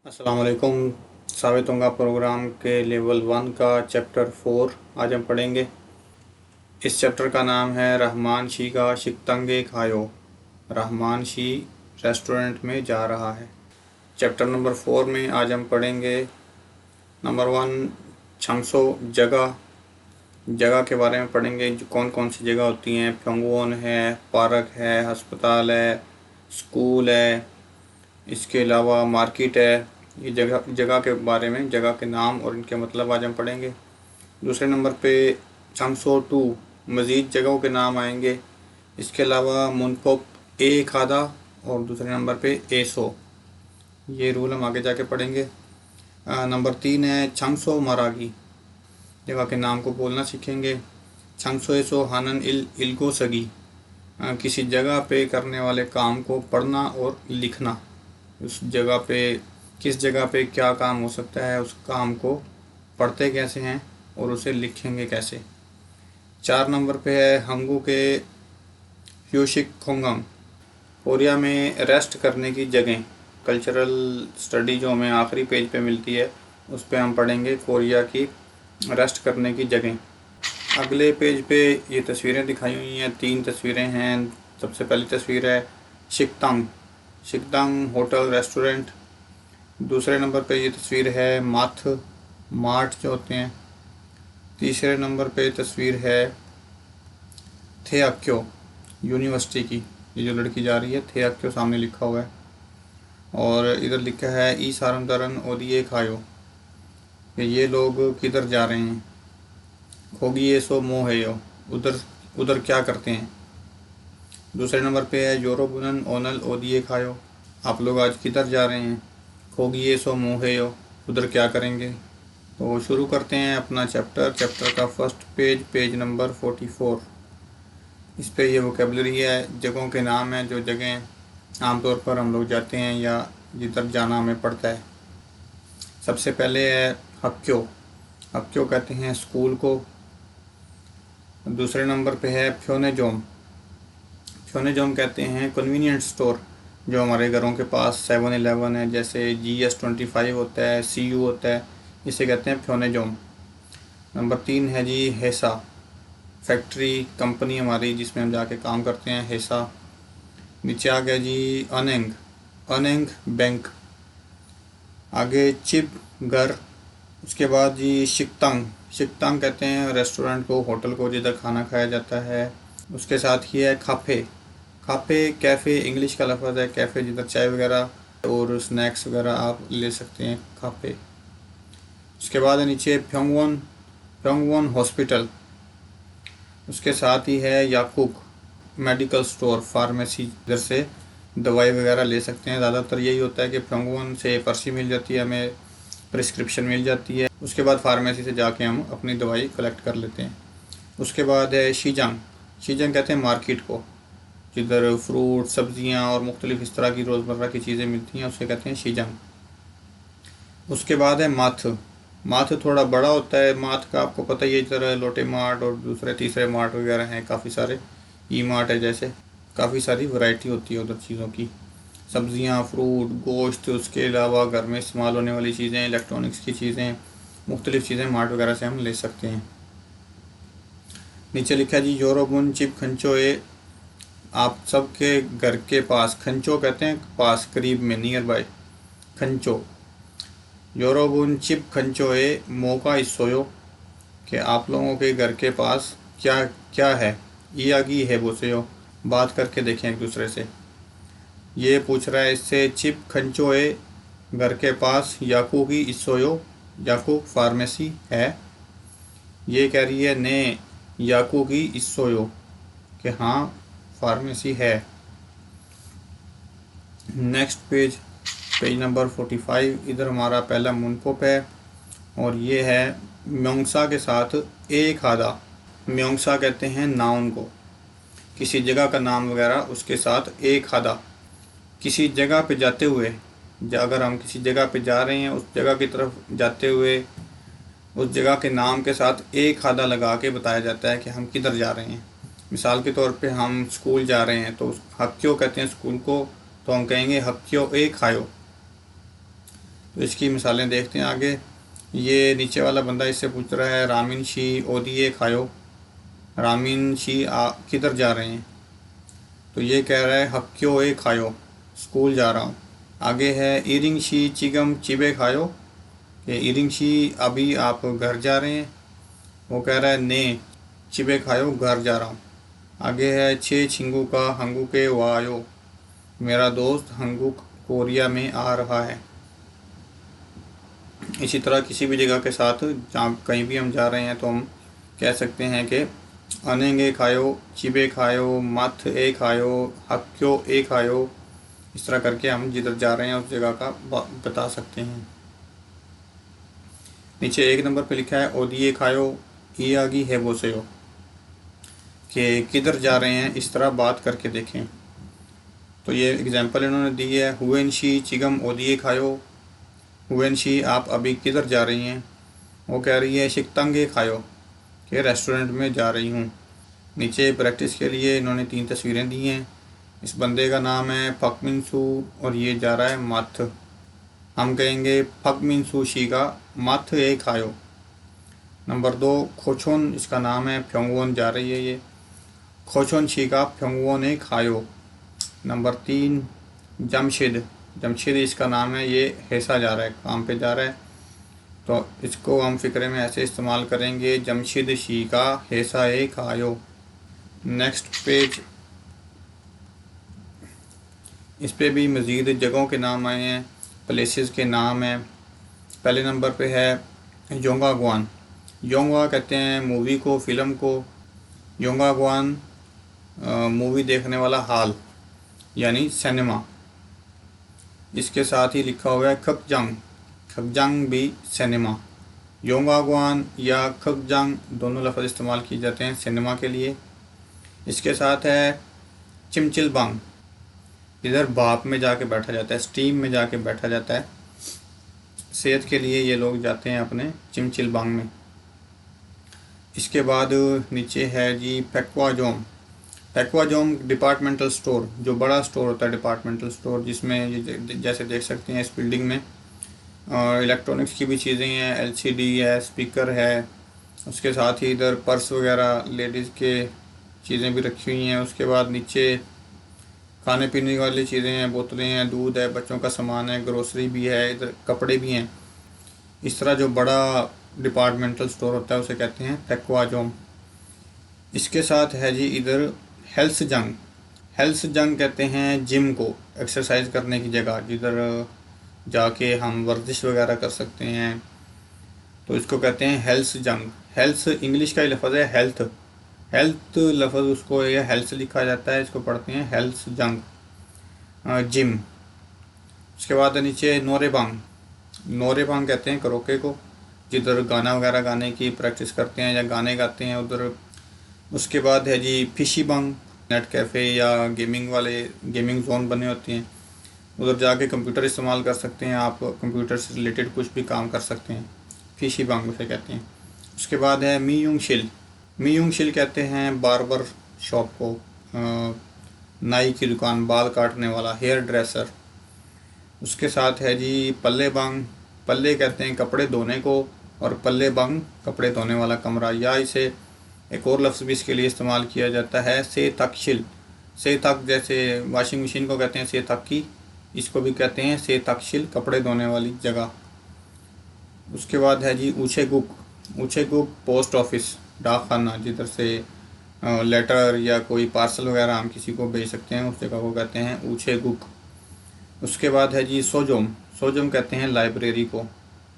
अस्सलाम वालेकुम। साबित होगा प्रोग्राम के लेवल 1 का चैप्टर 4 आज हम पढ़ेंगे। इस चैप्टर का नाम है रहमान शी का शिकतंगे खायो। रहमान शी रेस्टोरेंट में जा रहा है। चैप्टर नंबर 4 में आज हम पढ़ेंगे नंबर 1 छंगसो जगह। जगह के बारे में पढ़ेंगे, जो कौन कौन सी जगह होती हैं। प्योंगवोन है, पार्क है, अस्पताल है, स्कूल है, इसके अलावा मार्केट है। ये जगह जगह के बारे में, जगह के नाम और इनके मतलब आज हम पढ़ेंगे। दूसरे नंबर पे चंगसो 2 मज़ीद जगहों के नाम आएंगे। इसके अलावा मुनपोप ए खादा और दूसरे नंबर पे एसो। ये रूल हम आगे जाके पढ़ेंगे। नंबर 3 है चंगसो मरागी। जगह के नाम को बोलना सीखेंगे। चंगसो एसो हानन इल्गो सगी। किसी जगह पे करने वाले काम को पढ़ना और लिखना। उस जगह पे, किस जगह पे क्या काम हो सकता है, उस काम को पढ़ते कैसे हैं और उसे लिखेंगे कैसे। 4 नंबर पे है हंगू के ह्यूशिक खोंगम। कोरिया में रेस्ट करने की जगह। कल्चरल स्टडी जो हमें आखिरी पेज पे मिलती है, उस पे हम पढ़ेंगे कोरिया की रेस्ट करने की जगह। अगले पेज पे ये तस्वीरें दिखाई हुई हैं। 3 तस्वीरें हैं। सबसे पहली तस्वीर है शिकतंग। शिकतंग होटल रेस्टोरेंट। दूसरे नंबर पे ये तस्वीर है मार्ट जो होते हैं। तीसरे नंबर पे तस्वीर है थेअक्यो यूनिवर्सिटी की। ये जो लड़की जा रही है, थेअक्यो सामने लिखा हुआ है और इधर लिखा है ई सारमदरन ओदिए खायो, कि ये लोग किधर जा रहे हैं। खोगी ये सो मोहेयो, उधर उधर क्या करते हैं। दूसरे नंबर पे है योरोबुनन ओनल ओदिए खायो, आप लोग आज किधर जा रहे हैं। खोगी ये सो मोहेयो, उधर क्या करेंगे। तो शुरू करते हैं अपना चैप्टर का फर्स्ट पेज नंबर 44। इस पे ये वोकेबलरी है, जगहों के नाम हैं, जो जगह आमतौर पर हम लोग जाते हैं या जिधर जाना हमें पड़ता है। सबसे पहले है हक्क्यो। हक्क्यो कहते हैं स्कूल को। दूसरे नंबर पे है फ्योनेजोम। फ्योनेजोम कहते हैं कन्वीनियंट स्टोर, जो हमारे घरों के पास 7-Eleven है, जैसे GS25 होता है, CU होता है, इसे कहते हैं फ्योनेजोम। नंबर 3 है जी हेसा। फैक्ट्री, कंपनी हमारी जिसमें हम जाके काम करते हैं, हेसा। नीचे आ गया जी अनेंग। अनेंग बैंक। आगे चिप घर। उसके बाद जी शिकतंग। शिकतंग कहते हैं रेस्टोरेंट को, होटल को, जिधर खाना खाया जाता है। उसके साथ ही है खाफे। खाफे कैफ़े इंग्लिश का लफ्ज़ है, कैफ़े जिधर चाय वगैरह और स्नैक्स वगैरह आप ले सकते हैं, खाफे। उसके बाद है नीचे प्योंगवोन। प्योंगवोन हॉस्पिटल। उसके साथ ही है याकुक मेडिकल स्टोर, फार्मेसी, इधर से दवाई वगैरह ले सकते हैं। ज़्यादातर यही होता है कि प्योंगवोन से पर्ची मिल जाती है, हमें प्रिस्क्रिप्शन मिल जाती है। उसके बाद फार्मेसी से जाके हम अपनी दवाई कलेक्ट कर लेते हैं। उसके बाद है शीजंग। शीजंग कहते हैं मार्केट को, जिधर फ्रूट, सब्जियां और मुख्तलिफ इस तरह की रोज़मर्रा की चीज़ें मिलती हैं, उसे कहते हैं शीजंग। उसके बाद है माथ। माथ थोड़ा बड़ा होता है। माथ का आपको पता ही है, इधर लोटे मार्ट और दूसरे तीसरे मार्ट वगैरह हैं काफ़ी सारे। ई मार्ट है, जैसे काफ़ी सारी वैरायटी होती है उधर चीज़ों की, सब्जियां, फ्रूट, गोश्त। उसके अलावा घर में इस्तेमाल होने वाली चीज़ें, इलेक्ट्रॉनिक्स की चीज़ें, मुख्तलिफ चीज़ें मार्ट वगैरह से हम ले सकते हैं। नीचे लिखा है जी योरोबुन चिप खंचो ए, आप सबके घर के पास। खंचो कहते हैं पास, करीब में, नियर बाय, खंचो। योरोबुन चिप खंचो ए मोका इसोयो, कि आप लोगों के घर के पास क्या क्या है। इयागी है बोसेयो, बात करके देखें एक दूसरे से। ये पूछ रहा है इससे चिप खंचो ए, घर के पास याकू की इसोयो, याकू फार्मेसी है। ये कह रही है ने याकू की इसोयो, कि हाँ फार्मेसी है। Next page number 45। इधर हमारा पहला मुनपोप है और ये है म्योंगसा के साथ ए खादा। म्योंगसा कहते हैं नाउन को, किसी जगह का नाम वगैरह, उसके साथ ए खादा। किसी जगह पे जाते हुए, अगर हम किसी जगह पे जा रहे हैं, उस जगह की तरफ जाते हुए उस जगह के नाम के साथ ए खादा लगा के बताया जाता है कि हम किधर जा रहे हैं। मिसाल के तौर पे हम स्कूल जा रहे हैं, तो हक्क्यो कहते हैं स्कूल को, तो हम कहेंगे हक्क्यो ए खायो। तो इसकी मिसालें देखते हैं आगे। ये नीचे वाला बंदा इससे पूछ रहा है रामिन शी ओदिए खायो, रामिन शी किधर जा रहे हैं? तो ये कह रहा है हक्यो ए खायो, स्कूल जा रहा हूँ। आगे है इरिंग शी चिगम चिबे खायो, कि इरिंग शी अभी आप घर जा रहे हैं? वो कह रहा है ने चिबे खायो, घर जा रहा हूँ। आगे है छे छिंगू का हंगू के वायो, मेरा दोस्त हंगू कोरिया में आ रहा है। इसी तरह किसी भी जगह के साथ जहाँ कहीं भी हम जा रहे हैं तो हम कह सकते हैं कि अनेंगे खायो, चिबे खायो, मथ ए खायो, हक्यो ए खायो। इस तरह करके हम जिधर जा रहे हैं उस जगह का बता सकते हैं। नीचे 1 नंबर पे लिखा है ओदिए खायो इयागी है बोसेयो, कि किधर जा रहे हैं इस तरह बात करके देखें। तो ये एग्जांपल इन्होंने दी है, हुएनशी चिगम ओदिए खायो, हुएनशी आप अभी किधर जा रही हैं? वो कह रही है शिकतंगे खायो, कि रेस्टोरेंट में जा रही हूँ। नीचे प्रैक्टिस के लिए इन्होंने 3 तस्वीरें दी हैं। इस बंदे का नाम है फकमिनसू और ये जा रहा है मथ। हम कहेंगे फकमिनसू शी का मथ ए खायो। नंबर 2 खोचोन, इसका नाम है, फ्योंगवोन जा रही है ये, खोचोन शी का फ्योंगवोन ए खायो। नंबर 3 जमशेद, जमशेद इसका नाम है, ये हेसा जा रहा है, काम पे जा रहा है। तो इसको हम फ़िक्रे में ऐसे इस्तेमाल करेंगे, जमशेद शी का हेसा ए खायो। नेक्स्ट पेज, इस पे भी मज़ीद जगहों के नाम आए हैं, प्लेसेस के नाम हैं। पहले नंबर पे है योंगागवान। योंगा कहते हैं मूवी को, फ़िल्म को। योंगागवान मूवी देखने वाला हॉल यानी सिनेमा। इसके साथ ही लिखा हुआ है खकजांग, खकजांग भी सिनेमा। योंगागवान या खकजांग दोनों लफ्ज़ इस्तेमाल किए जाते हैं सिनेमा के लिए। इसके साथ है चिमचिलबांग, इधर भाप में जाके बैठा जाता है, स्टीम में जाके बैठा जाता है। सेहत के लिए ये लोग जाते हैं अपने चिमचिलबांग में। इसके बाद नीचे है जी पैक्वाजोम। पैक्वाजोम डिपार्टमेंटल स्टोर, जो बड़ा स्टोर होता है डिपार्टमेंटल स्टोर, जिसमें ये जैसे देख सकते हैं इस बिल्डिंग में और इलेक्ट्रॉनिक्स की भी चीज़ें हैं, एलसीडी है, स्पीकर है। उसके साथ ही इधर पर्स वगैरह लेडीज़ के चीज़ें भी रखी हुई हैं। उसके बाद नीचे खाने पीने वाली चीज़ें हैं, बोतलें हैं, दूध है, बच्चों का सामान है, ग्रोसरी भी है, इधर कपड़े भी हैं। इस तरह जो बड़ा डिपार्टमेंटल स्टोर होता है उसे कहते हैं पैक्वाजोम। इसके साथ है जी इधर हेल्थ जंग। हेल्थ जंग कहते हैं जिम को, एक्सरसाइज करने की जगह, जिधर जाके हम वर्जिश वगैरह कर सकते हैं, तो इसको कहते हैं हेल्थ जंग। हेल्थ इंग्लिश का ही लफ्ज़ है हेल्थ, हेल्थ लफ्ज़ उसको या हेल्थ लिखा जाता है, इसको पढ़ते हैं हेल्थ जंग, जिम। उसके बाद नीचे नोरेबांग। नोरेबांग कहते हैं करोके को, जिधर गाना वगैरह गाने की प्रैक्टिस करते हैं या गाने गाते हैं उधर। उसके बाद है जी फिशीबांग, नेट कैफ़े या गेमिंग वाले गेमिंग जोन बने होते हैं, उधर जाके कंप्यूटर इस्तेमाल कर सकते हैं आप, कंप्यूटर से रिलेटेड कुछ भी काम कर सकते हैं, फिशीबांग उसे कहते हैं। उसके बाद है मीयुंग शिल। मीयुंग शिल कहते हैं बार्बर शॉप को, नाई की दुकान, बाल काटने वाला, हेयर ड्रेसर। उसके साथ है जी पल्ले बांग। पल्ले कहते हैं कपड़े धोने को और पल्ले बांग कपड़े धोने वाला कमरा, या इसे एक और लफ्ज़ भी इसके लिए इस्तेमाल किया जाता है से तकशिल। से तक जैसे वॉशिंग मशीन को कहते हैं से तक्की, इसको भी कहते हैं से तकशिल, कपड़े धोने वाली जगह। उसके बाद है जी ऊँचे गुक। ऊँचे गुक पोस्ट ऑफिस, डाकखाना, जिधर से लेटर या कोई पार्सल वगैरह हम किसी को भेज सकते हैं, उस जगह को कहते हैं ऊँचे गुक। उसके बाद है जी सोजोम। सोजोम कहते हैं लाइब्रेरी को,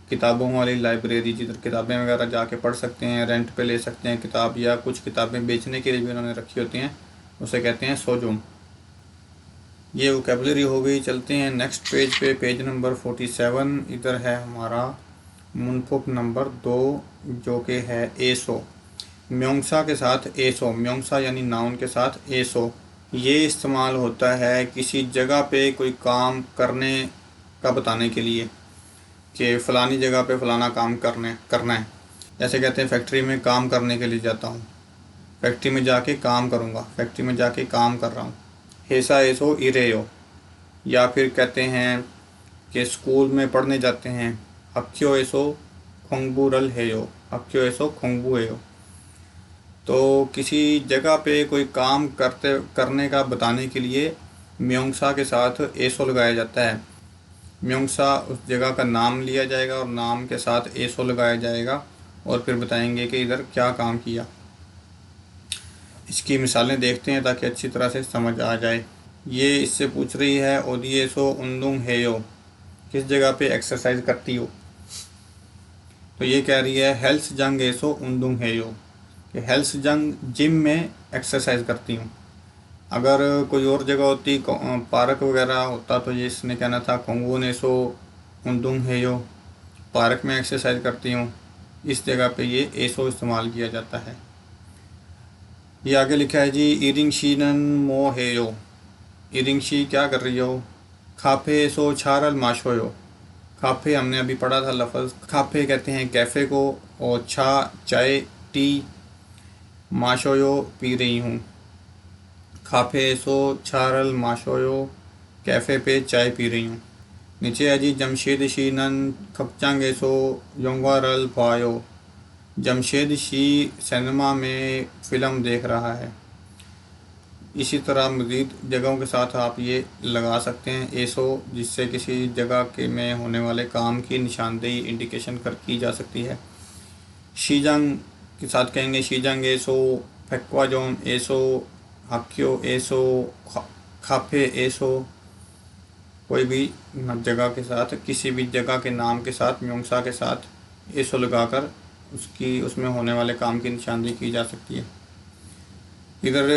किताबों वाली लाइब्रेरी, जिधर किताबें वगैरह जाके पढ़ सकते हैं, रेंट पे ले सकते हैं किताब, या कुछ किताबें बेचने के लिए भी उन्होंने रखी होती हैं, उसे कहते हैं सोजोम। ये वोकेबलरी हो गई। चलते हैं नेक्स्ट पेज पे, पेज नंबर 47। इधर है हमारा मुनफुक नंबर 2 जो कि है एसो। म्योंगसा के साथ एसो, म्योंगसा यानी नाउन के साथ एसो, ये इस्तेमाल होता है किसी जगह पे कोई काम करने का बताने के लिए, कि फ़लानी जगह पे फ़लाना काम करना है। जैसे कहते हैं फैक्ट्री में काम करने के लिए जाता हूँ, फैक्ट्री में जाके काम करूँगा, फैक्ट्री में जाके काम कर रहा हूँ। हेसा एसो इरेयो। या फिर कहते हैं कि स्कूल में पढ़ने जाते हैं। हक्यो एसो खोंगबूरल हेयो, हक्यो एसो खोंगबू हेयो। तो किसी जगह पे कोई काम करने का बताने के लिए म्योंगसा के साथ एसो लगाया जाता है। म्योंगसा उस जगह का नाम लिया जाएगा और नाम के साथ एसो लगाया जाएगा और फिर बताएंगे कि इधर क्या काम किया। इसकी मिसालें देखते हैं ताकि अच्छी तरह से समझ आ जाए। ये इससे पूछ रही है ओदिएसो उंदुंग हेयो, किस जगह पे एक्सरसाइज करती हो। तो ये कह रही है हेल्थ जंग एसो उंदुंग हेयो, कि हेल्थ जंग जिम में एक्सरसाइज करती हूँ। अगर कोई और जगह होती पार्क वगैरह होता तो ये इसने कहना था खोंगू नेसो उंदुंग हेयो, पार्क में एक्सरसाइज करती हूँ। इस जगह पे ये एसो इस्तेमाल किया जाता है। ये आगे लिखा है जी इरिंग शीनन मो हेयो, इरिंग शी क्या कर रही हो। खाफे एसो छारल माशोयो, खाफे हमने अभी पढ़ा था लफ्ज़, खाफे कहते हैं कैफ़े को, और छा चाय टी, माशोयो पी रही हूँ। खाफे एसो छारल माशोयो, कैफ़े पे चाय पी रही हूँ। नीचे है जी जमशेद शीनन खपचांग एसो योंगवारल फायो, जमशेद शी सिनेमा में फ़िल्म देख रहा है। इसी तरह मज़ीद जगहों के साथ आप ये लगा सकते हैं एसो, जिससे किसी जगह के में होने वाले काम की निशानदेही इंडिकेशन कर की जा सकती है। शीजंग के साथ कहेंगे शीजंग एसो, फैक्वाजोम एसो, हक्यो एसो, खाफे एसो। कोई भी जगह के साथ, किसी भी जगह के नाम के साथ म्योंगसा के साथ एसो लगाकर उसकी उसमें होने वाले काम की निशानदेही की जा सकती है। इधर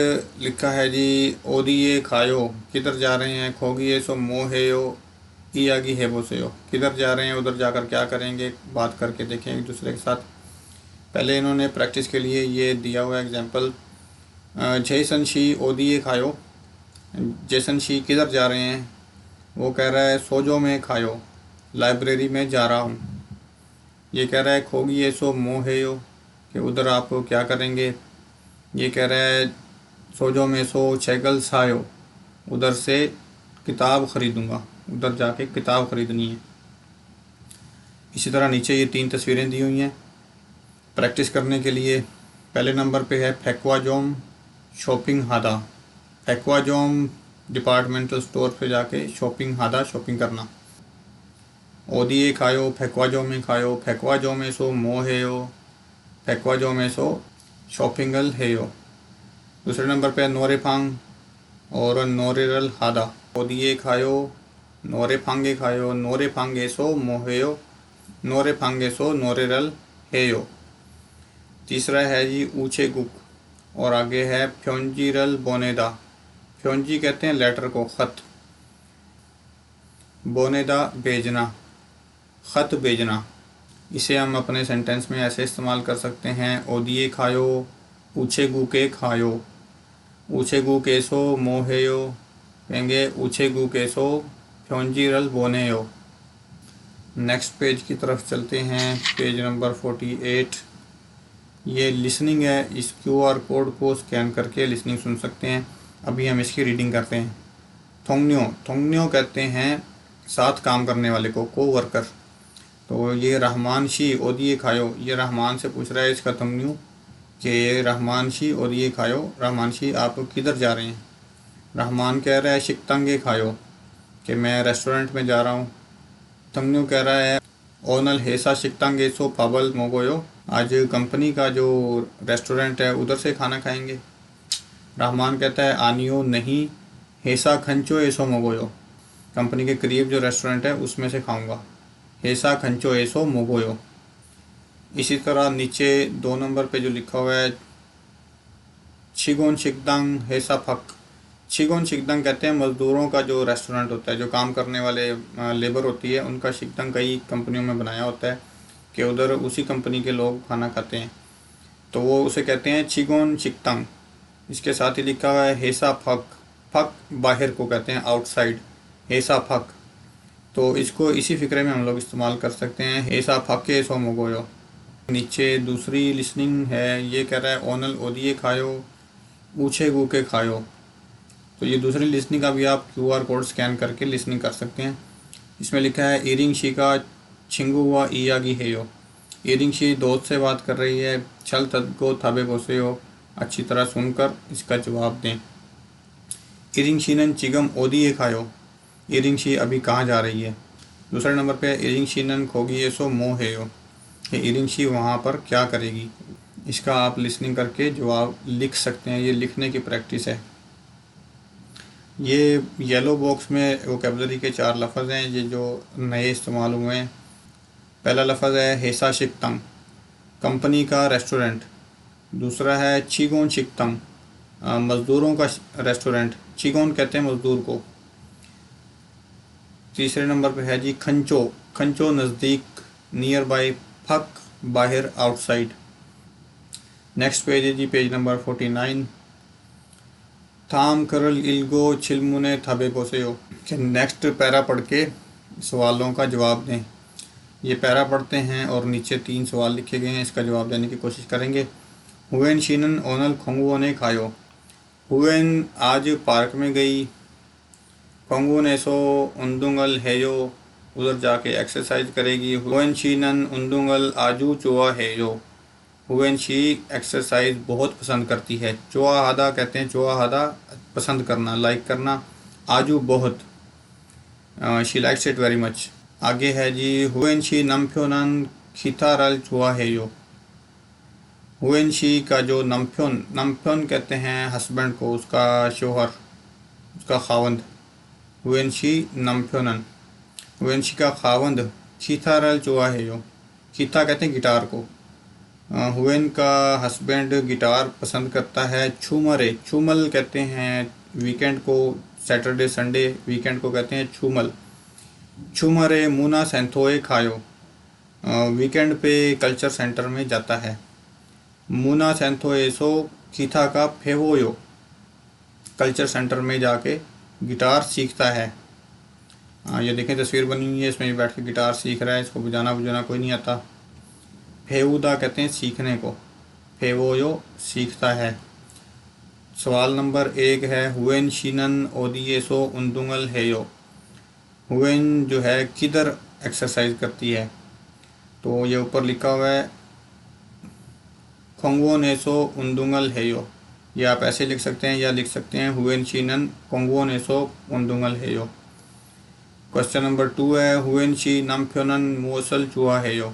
लिखा है जी ओदिए खायो, किधर जा रहे हैं। खोगी सो मोहेयो इयागी हेबो से हो, किधर जा रहे हैं, उधर जाकर क्या करेंगे, बात करके देखें एक दूसरे के साथ। पहले इन्होंने प्रैक्टिस के लिए ये दिया हुआ एग्जांपल, जैसन शी ओदिए खायो, जैसन शी किधर जा रहे हैं, वो कह रहा है सोजो में खायो, लाइब्रेरी में जा रहा हूँ। ये कह रहा है खोगी सो मोहेयो, कि उधर आप क्या करेंगे। ये कह रहा है सोजो में सो छैगल सायो, उधर से किताब ख़रीदूँगा, उधर जाके किताब ख़रीदनी है। इसी तरह नीचे ये 3 तस्वीरें दी हुई हैं प्रैक्टिस करने के लिए। पहले नंबर पे है फैक्वाजोम शॉपिंग हादा, फैक्वाजोम डिपार्टमेंटल स्टोर पे जाके शॉपिंग हादा, शॉपिंग करना। ओदिए खायो, फैक्वाजो में खायो, फैक्वाजो में सो मोहेयो, फैक्वाजो में सो शॉपिंगल हेयो। दूसरे नंबर पे नोरेफांग और नोरेरल हादा, ओदिए खायो, नोरे फांगे खायो, नोरे फांगे सो मोहेयो, नोरे फांगे सो नोरेरल हेयो। तीसरा है जी ऊंचे गुक, और आगे है फ्योंजीरल बोनेदा, फ्योंजी कहते हैं लेटर को, ख़त, बोनेदा भेजना, ख़त भेजना। इसे हम अपने सेंटेंस में ऐसे इस्तेमाल कर सकते हैं ओदिए खायो, ऊंचे गुके खायो, ऊंचे गु केसो मोहेयो, कहेंगे ऊंचे गु केसो फ्योंजीरल बोनेयो। नेक्स्ट पेज की तरफ चलते हैं, पेज नंबर 48। ये लिसनिंग है, इस QR कोड को स्कैन करके लिसनिंग सुन सकते हैं। अभी हम इसकी रीडिंग करते हैं। थोंगन्यो, थोंगन्यो कहते हैं साथ काम करने वाले को, को वर्कर। तो ये रहमान शी ओदिए खायो, ये रहमान से पूछ रहा है इसका थोंगन्यो कि रहमान शी ओदिए खायो, रहमान शी आप किधर जा रहे हैं। रहमान कह रहा है शिकतंगे खायो, कि मैं रेस्टोरेंट में जा रहा हूँ। थोंगन्यो कह रहा है ओनल हेसा शिकतंगे सो फाबल मोगोयो, आज कंपनी का जो रेस्टोरेंट है उधर से खाना खाएंगे। रहमान कहता है आनियो नहीं, हेसा खंचो एसो मोगोयो, कंपनी के करीब जो रेस्टोरेंट है उसमें से खाऊंगा, हेसा खंचो एसो मोगोयो। इसी तरह नीचे 2 नंबर पे जो लिखा हुआ है छिगोन शिकदंग हेसा फक, छिगोन शिकदंग कहते हैं मज़दूरों का जो रेस्टोरेंट होता है, जो काम करने वाले लेबर होती है उनका शिकदंग कई कंपनियों में बनाया होता है कि उधर उसी कंपनी के लोग खाना खाते हैं, तो वो उसे कहते हैं छिगोन शिकदंग। इसके साथ ही लिखा हुआ है हेसा फक, फक बाहर को कहते हैं आउटसाइड, हेसा फक। तो इसको इसी फिक्रे में हम लोग इस्तेमाल कर सकते हैं, हेसा फके सो मोगोयो। नीचे दूसरी लिसनिंग है, ये कह रहा है ओनल ओदिए खायो, ऊँचे गु के खायो। तो ये दूसरी लिसनिंग का भी आप QR कोड स्कैन करके लिसनिंग कर सकते हैं। इसमें लिखा है इरिंग शिका छिंगू व इयागी हेयो। इरिंग शी दोस्त से बात कर रही है, छल तद को थाबे बोसे हो, अच्छी तरह सुनकर इसका जवाब दें। इरिंग शीनन चिगम ओदी ए खायो। इरिंग शी अभी कहाँ जा रही है। दूसरे नंबर पे इरिंग शीनन खोगी सो मो हेयो, कि इरिंग शी वहाँ पर क्या करेगी। इसका आप लिसनिंग करके जवाब लिख सकते हैं, ये लिखने की प्रैक्टिस है। ये येलो बॉक्स में वोकैबुलरी के 4 लफ्ज़ हैं ये जो नए इस्तेमाल हुए हैं। पहला लफ्ज़ है हेसा शिकतंग, कंपनी का रेस्टोरेंट। दूसरा है चीगोन शिकतंग, मज़दूरों का रेस्टोरेंट। चीगोन कहते हैं मज़दूर को। तीसरे नंबर पे है जी खंचो। खंचो नज़दीक, नियर बाय। फक बाहर, आउटसाइड। नेक्स्ट पेज है जी पेज नंबर 49। थाम करल इल्गो छिलमुने थबे पोसेयो, कि नेक्स्ट पैरा पढ़ के सवालों का जवाब दें। ये पैरा पढ़ते हैं और नीचे 3 सवाल लिखे गए हैं, इसका जवाब देने की कोशिश करेंगे। हुएन शीनन ओनल खोंगुओ ने खायो। हुएन आज पार्क में गई। खोंगुओ ने सो उंदुंगल हेयो, उधर जाके एक्सरसाइज करेगी। हुएन शीनन उंदुंगल आजू चुआ हेयो। हुएन शी एक्सरसाइज बहुत पसंद करती है। चुआ हादा कहते हैं, चुआ हादा पसंद करना, लाइक करना। आजू बहुत, she likes it very much. आगे है जी हुएन शी नमफ्योनन खितारल चुआ हेयो। हुएन शी का जो नमफ्योन, नमफ्योन कहते हैं हस्बैंड को, उसका शोहर, उसका खावंद। हुएन शी नमफ्योनन, हुएन शी का खावंद खितारल चुआ हेयो। खीता कहते हैं गिटार को। हुएन का हस्बैंड गिटार पसंद करता है। छूमरे, छूमल कहते हैं वीकेंड को, सैटरडे संडे वीकेंड को कहते हैं छूमल। छूमरे मुना सेंथोए खायो, वीकेंड पे कल्चर सेंटर में जाता है। मुना सेंथोए सो खीथा का फेवोयो, कल्चर सेंटर में जाके गिटार सीखता है। ये देखें तस्वीर बनी हुई है, इसमें बैठ के गिटार सीख रहा है, इसको बजाना बुझाना कोई नहीं आता। फेऊदा कहते हैं सीखने को, फेवोयो सीखता है। सवाल नंबर 1 है हुएन शीनन ओदिएसो उंदुंगल हेयो। हुएन जो है किधर एक्सरसाइज करती है, तो ये ऊपर लिखा हुआ है खोंगवो नेसो उंदुंगल हेयो। ये आप ऐसे लिख सकते हैं या लिख सकते हैं हुएन शीनन खोंगवो नेसो उंदुंगल हेयो। क्वेश्चन नंबर 2 है हुएन शी नमफ्योनन मोसल चुआ हेयो।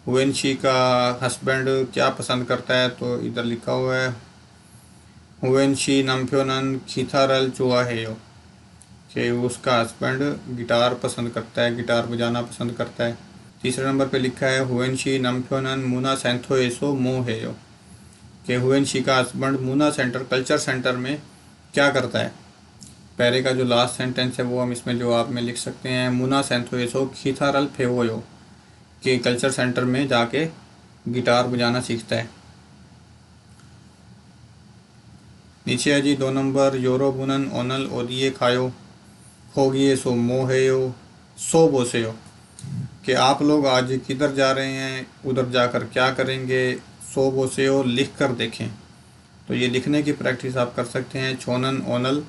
हुएन शी का हस्बैंड क्या पसंद करता है, तो इधर लिखा हुआ है हुएन शी नमफ्योनन खीथारल चुआ हेयो, कि उसका हस्बैंड गिटार पसंद करता है, गिटार बजाना पसंद करता है। तीसरे नंबर पे लिखा है हुएन शी नमफ्योनन मुना सेंथो एसो मो हेयो, कि हुएन शी का हस्बैंड मुना सेंटर, कल्चर सेंटर में क्या करता है। पैरे का जो लास्ट सेंटेंस है वो हम इसमें जवाब में लिख सकते हैं मुना सेंथो एसो खीथारल फेवोयो, कि कल्चर सेंटर में जाके गिटार बजाना सीखता है। नीचे है जी 2 नंबर योरोबुनन ओनल ओदिए खायो, खोगिए सो मोहेयो, सो बोसेयो, कि आप लोग आज किधर जा रहे हैं, उधर जाकर क्या करेंगे। सो बोसेयो लिख कर देखें, तो ये लिखने की प्रैक्टिस आप कर सकते हैं। छोनन ओनल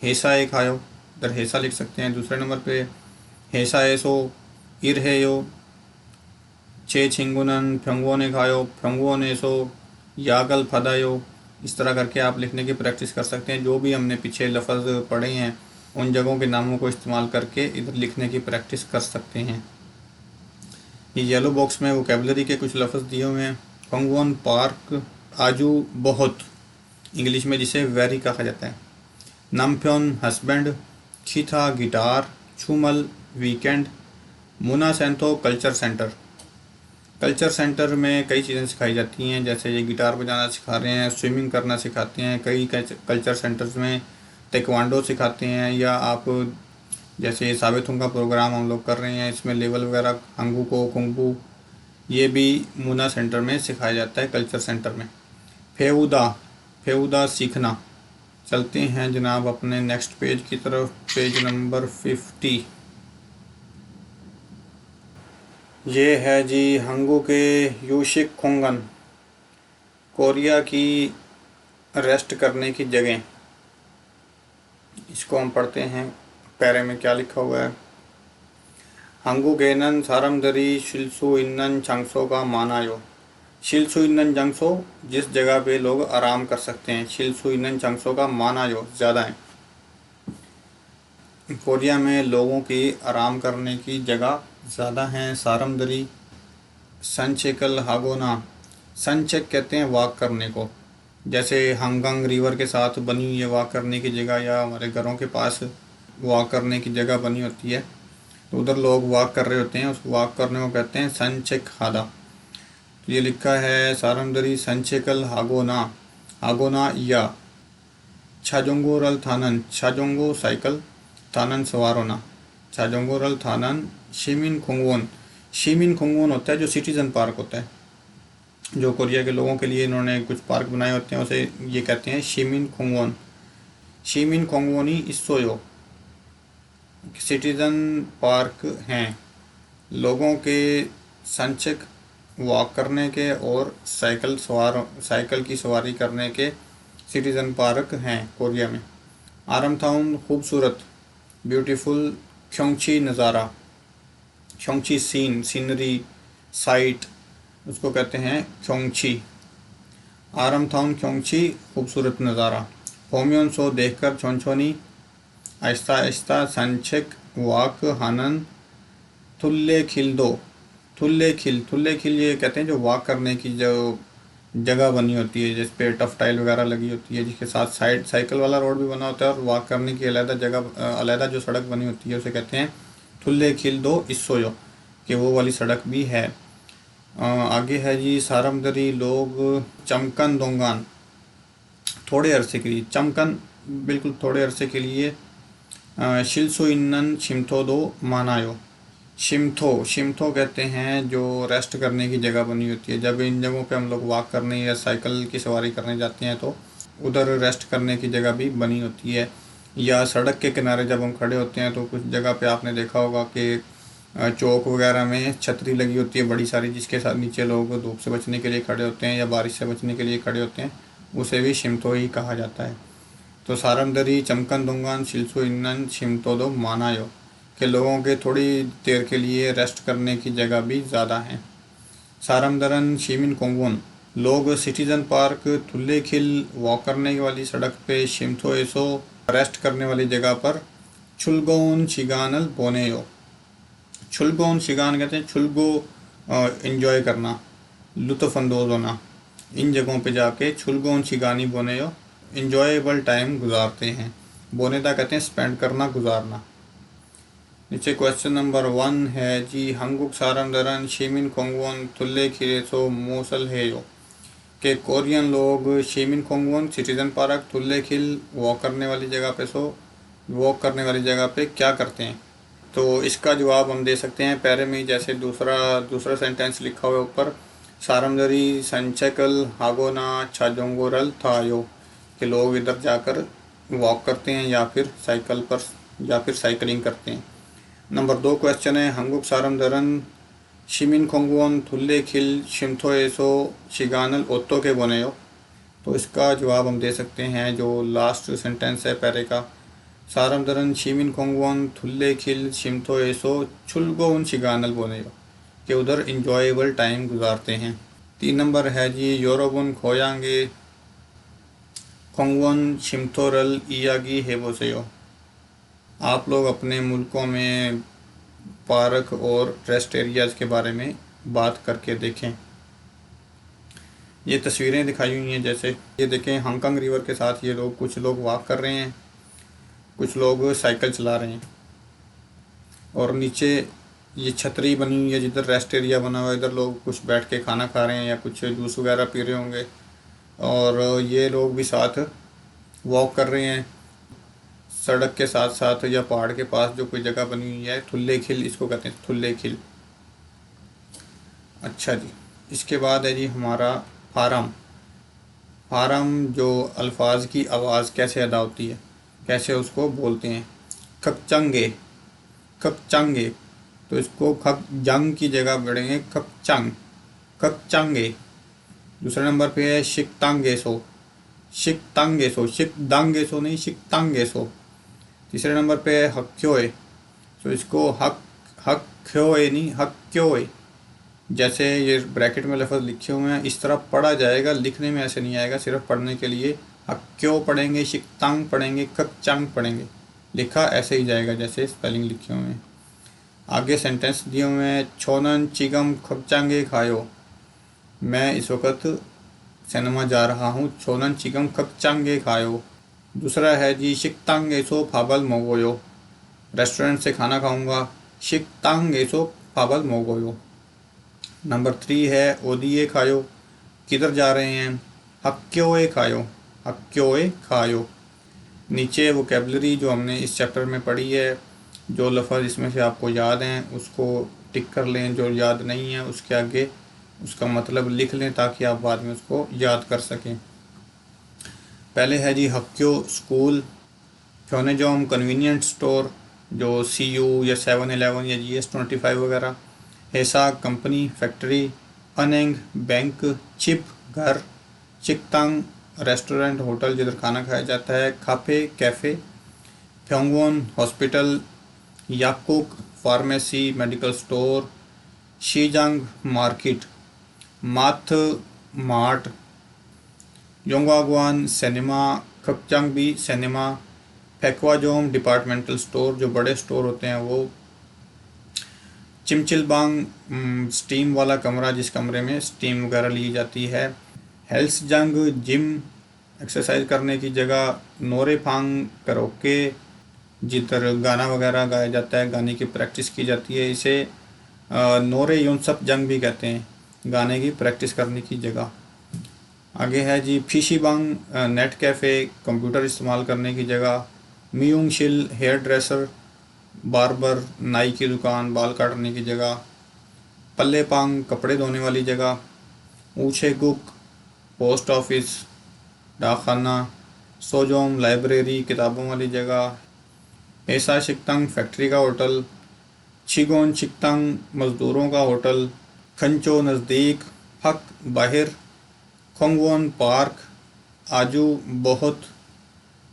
हेसा ए खायो, इधर हेसा लिख सकते हैं। दूसरे नंबर पे हेसा ए सो इर हेयो, चे छिंगुनन फ्यंगो ने खायो, फ्यंगो ने सो यागल फदायो। इस तरह करके आप लिखने की प्रैक्टिस कर सकते हैं। जो भी हमने पीछे लफ्ज़ पढ़े हैं उन जगहों के नामों को इस्तेमाल करके इधर लिखने की प्रैक्टिस कर सकते हैं। ये येलो बॉक्स में वोकैबुलरी के कुछ लफ्ज़ दिए हुए हैं। फंगवन पार्क, आजू बहुत, इंग्लिश में जिसे वेरी कहा जाता है। नमफ्योन हस्बैंड, खीथा गिटार, छूमल वीकेंड, मुना सेंथो कल्चर सेंटर। कल्चर सेंटर में कई चीज़ें सिखाई जाती हैं, जैसे ये गिटार बजाना सिखा रहे हैं, स्विमिंग करना सिखाते हैं। कई कल्चर सेंटर्स में ताइक्वांडो सिखाते हैं, या आप जैसे साबेतुंग का प्रोग्राम हम लोग कर रहे हैं, इसमें लेवल वगैरह हंगू को कुंगू, ये भी मुना सेंटर में सिखाया जाता है, कल्चर सेंटर में। फेऊदा, फेऊदा सीखना। चलते हैं जनाब अपने नेक्स्ट पेज की तरफ, पेज नंबर 50। ये है जी हंगू के यूशिक खोंगन, कोरिया की रेस्ट करने की जगह। इसको हम पढ़ते हैं, पैरे में क्या लिखा हुआ है। 한국에는 사람들이 쉴 수 있는 장소가 많아요. 쉴 수 있는 장소, जिस जगह पे लोग आराम कर सकते हैं, 쉴 수 있는 장소가 많아요, ज़्यादा है। कोरिया में लोगों की आराम करने की जगह ज़्यादा हैं। सारमदरी संचेकल हागोना, संचेक कहते हैं वॉक करने को, जैसे हंगंग रिवर के साथ बनी हुई है वॉक करने की जगह, या हमारे घरों के पास वॉक करने की जगह बनी होती है, तो उधर लोग वॉक कर रहे होते हैं, उस वॉक करने को कहते हैं संचेक हादा। तो ये लिखा है सारमदरी संचेकल हागोना, हागोना या छाजोंगोरल थानन, छाजोंगो साइकिल, थानन सवार होना, छाजोंगोरल थानन शिमिन खोंगवोन, शिमिन खोंगवोन होता है जो सिटीज़न पार्क होता है, जो कोरिया के लोगों के लिए इन्होंने कुछ पार्क बनाए होते हैं, उसे ये कहते हैं शिमिन खोंगवोन। शिमिन खोंगवोनी इसोयो सिटीज़न पार्क हैं, लोगों के संचक वॉक करने के और साइकिल की सवारी करने के सिटीज़न पार्क हैं कोरिया में। आरमथाउन खूबसूरत, ब्यूटीफुल, क्योंची नज़ारा, क्योंची सीनरी, साइट, उसको कहते हैं क्योंची। आरमथाउन क्योंची खूबसूरत नज़ारा। होम्योन सो देखकर छोनछोनी, आहिस्ता आहिस्ता संचक वाक हानन, थुल्ले खिल दो, थुल्ले खिल ये कहते हैं जो वॉक करने की जो जगह बनी होती है, जिस पे टफ टाइल वगैरह लगी होती है, जिसके साथ साइकिल वाला रोड भी बना होता है, और वॉक करने की अलहदा जगह, अलहदा जो सड़क बनी होती है उसे कहते हैं थुल्ले खिल दो इसोयो, कि वो वाली सड़क भी है। आगे है जी सारमदरी लोग चमकन दोंगान, थोड़े अरसे के लिए, चमकन बिल्कुल थोड़े अरसे के लिए, शिल्सो इन्नन शिमथो दो मानायो, शिमथो कहते हैं जो रेस्ट करने की जगह बनी होती है, जब इन जगहों पे हम लोग वॉक करने या साइकिल की सवारी करने जाते हैं तो उधर रेस्ट करने की जगह भी बनी होती है। या सड़क के किनारे जब हम खड़े होते हैं तो कुछ जगह पे आपने देखा होगा कि चौक वगैरह में छतरी लगी होती है बड़ी सारी, जिसके साथ नीचे लोग धूप से बचने के लिए खड़े होते हैं या बारिश से बचने के लिए खड़े होते हैं, उसे भी शिमथो ही कहा जाता है। तो सारमदरी चमकन दुंगान शिल्सो इन्नन शिमतो दो मानायो, के लोगों के थोड़ी देर के लिए रेस्ट करने की जगह भी ज़्यादा है। सारमदरन शिमिन कोंगवोन, लोग सिटीज़न पार्क थुल्ले खिल वॉक करने वाली सड़क पे, शिमथो एसो रेस्ट करने वाली जगह पर, छुलगोन शिगानल बोनेयो, छुलगोन शिगान कहते हैं छुलगो एंजॉय करना, लुत्फ़अंदोज़ होना, इन जगहों पे जाके छुलगोन शिगानी बोनेयो इंजॉयबल टाइम गुजारते हैं। बोनेदा कहते हैं स्पेंड करना, गुजारना। नीचे क्वेश्चन नंबर 1 है जी, हंगुक सारमदरन शिमिन खोंगवोन थुल्ले खिरेसो मोसल हेयो, के कोरियन लोग शिमिन खोंगवोन सिटीज़न पार्क थुल्ले खिल वॉक करने वाली जगह पे क्या करते हैं। तो इसका जवाब हम दे सकते हैं पैरे में, जैसे दूसरा सेंटेंस लिखा हुआ है ऊपर, सारमदरी संचकल हागोना छाजोंगोरल थायो, के लोग इधर जाकर वॉक करते हैं या फिर साइकिलिंग करते हैं। नंबर 2 क्वेश्चन है, हंगुक सारमदरन शिमिन खोंगवोन थुल्ले खिल शिमथो एसो शिगानल ओत्तो के बोनेयो, तो इसका जवाब हम दे सकते हैं जो लास्ट सेंटेंस है पैरे का, सारमदरन शिमिन खोंगवोन थुल्ले खिल शिमथो एसो छुलगोन शिगानल बोनेयो, के उधर इंजॉयबल टाइम गुजारते हैं। 3 नंबर है जी, योरोबुन खोयांगे खोंगवोन शिमथोरल इयागी हेबोसेयो, आप लोग अपने मुल्कों में पार्क और रेस्ट एरियाज़ के बारे में बात करके देखें। ये तस्वीरें दिखाई हुई हैं, जैसे ये देखें हांगकांग रिवर के साथ ये लोग, कुछ लोग वॉक कर रहे हैं, कुछ लोग साइकिल चला रहे हैं, और नीचे ये छतरी बनी हुई है जिधर रेस्ट एरिया बना हुआ है, इधर लोग कुछ बैठ के खाना खा रहे हैं या कुछ जूस वगैरह पी रहे होंगे, और ये लोग भी साथ वॉक कर रहे हैं सड़क के साथ साथ या पहाड़ के पास जो कोई जगह बनी हुई है, थुल्ले खिल इसको कहते हैं, थुल्ले खिल। अच्छा जी, इसके बाद है जी हमारा फारम। फारम जो अल्फाज की आवाज़ कैसे अदा होती है, कैसे उसको बोलते हैं। खकचंगे, खकचंगे, तो इसको खक जंग की जगह बढ़ेंगे खकचंग, खकचंगे। दूसरे नंबर पे है शिकतांगेसो, शिकतांगेसो, शिकदांगेसो नहीं, शिकतांगेसो। तीसरे नंबर पे है हक्योए, तो इसको हक हक्योए नहीं, हक्योए। जैसे ये ब्रैकेट में लफ्ज़ लिखे हुए हैं इस तरह पढ़ा जाएगा, लिखने में ऐसे नहीं आएगा। सिर्फ पढ़ने के लिए हक्यो पढ़ेंगे, शिकतांग पढ़ेंगे, ककचांग पढ़ेंगे। लिखा ऐसे ही जाएगा जैसे स्पेलिंग लिखे हुए हैं। आगे सेंटेंस दिए हुए हैं, छोनन चिगम खकचांगे खायो। मैं इस वक्त सिनेमा जा रहा हूँ, छोनन चिगम खकचांगे खायो। दूसरा है जी, शिकतांग एसो फाबल मोगोयो। रेस्टोरेंट से खाना खाऊंगा, शिकतांग एसो फाबल मोगोयो। नंबर 3 है, ओदिए खायो। किधर जा रहे हैं, हक्योए खायो, हक्योए खायो। नीचे वोकेबलरी जो हमने इस चैप्टर में पढ़ी है, जो लफ्ज़ इसमें से आपको याद हैं उसको टिक कर लें, जो याद नहीं है उसके आगे उसका मतलब लिख लें ताकि आप बाद में उसको याद कर सकें। पहले है जी हक्यो स्कूल, फ्योनेजोम कन्वीनियंट स्टोर जो CU या 7-Eleven या GS25 वगैरह, हेसा कंपनी फैक्ट्री, अनेंग बैंक, चिप घर, चिकतांग रेस्टोरेंट होटल जिधर खाना खाया जाता है, खापे कैफ़े, फ्योंगवोन हॉस्पिटल, याकुक फार्मेसी मेडिकल स्टोर, शीजांग मार्केट, माथ मार्ट, योंगवागवान सिनेमा, खकचांगबी सिनेमा, फेक्वाजोम डिपार्टमेंटल स्टोर जो बड़े स्टोर होते हैं वो, चिमचिलबांग स्टीम वाला कमरा जिस कमरे में स्टीम वगैरह ली जाती है, हेल्सजंग जिम एक्सरसाइज करने की जगह, नोरेफांग करोके जिधर गाना वगैरह गाया जाता है, गाने की प्रैक्टिस की जाती है, इसे नोरे यूनसप जंग भी कहते हैं, गाने की प्रैक्टिस करने की जगह। आगे है जी फिशीबांग नेट कैफ़े कंप्यूटर इस्तेमाल करने की जगह, मियोंग शिल हेयर ड्रेसर बार्बर नाई की दुकान बाल काटने की जगह, पल्लेपांग कपड़े धोने वाली जगह, ऊछे गुक पोस्ट ऑफिस डाकखाना, सोजोम लाइब्रेरी किताबों वाली जगह, ऐसा शिकतंग फैक्ट्री का होटल, छिगोन शिकतंग मज़दूरों का होटल, खंचो नज़दीक, हक बाहर, खोंगवोन पार्क, आजू बहुत,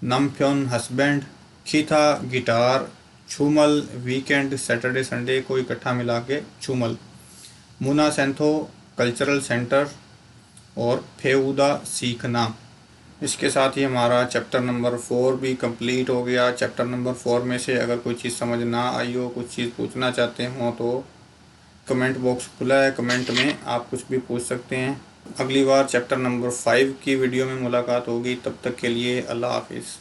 नमफ्योन हस्बैंड, खीथा गिटार, छूमल वीकेंड सैटरडे संडे को इकट्ठा मिला के छूमल, मुना सेंथो कल्चरल सेंटर और फेउदा सीखना। इसके साथ ही हमारा चैप्टर नंबर 4 भी कंप्लीट हो गया। चैप्टर नंबर 4 में से अगर कोई चीज़ समझ ना आई हो, कुछ चीज़ पूछना चाहते हो तो कमेंट बॉक्स खुला है, कमेंट में आप कुछ भी पूछ सकते हैं। अगली बार चैप्टर नंबर 5 की वीडियो में मुलाकात होगी, तब तक के लिए अल्लाह हाफिज़।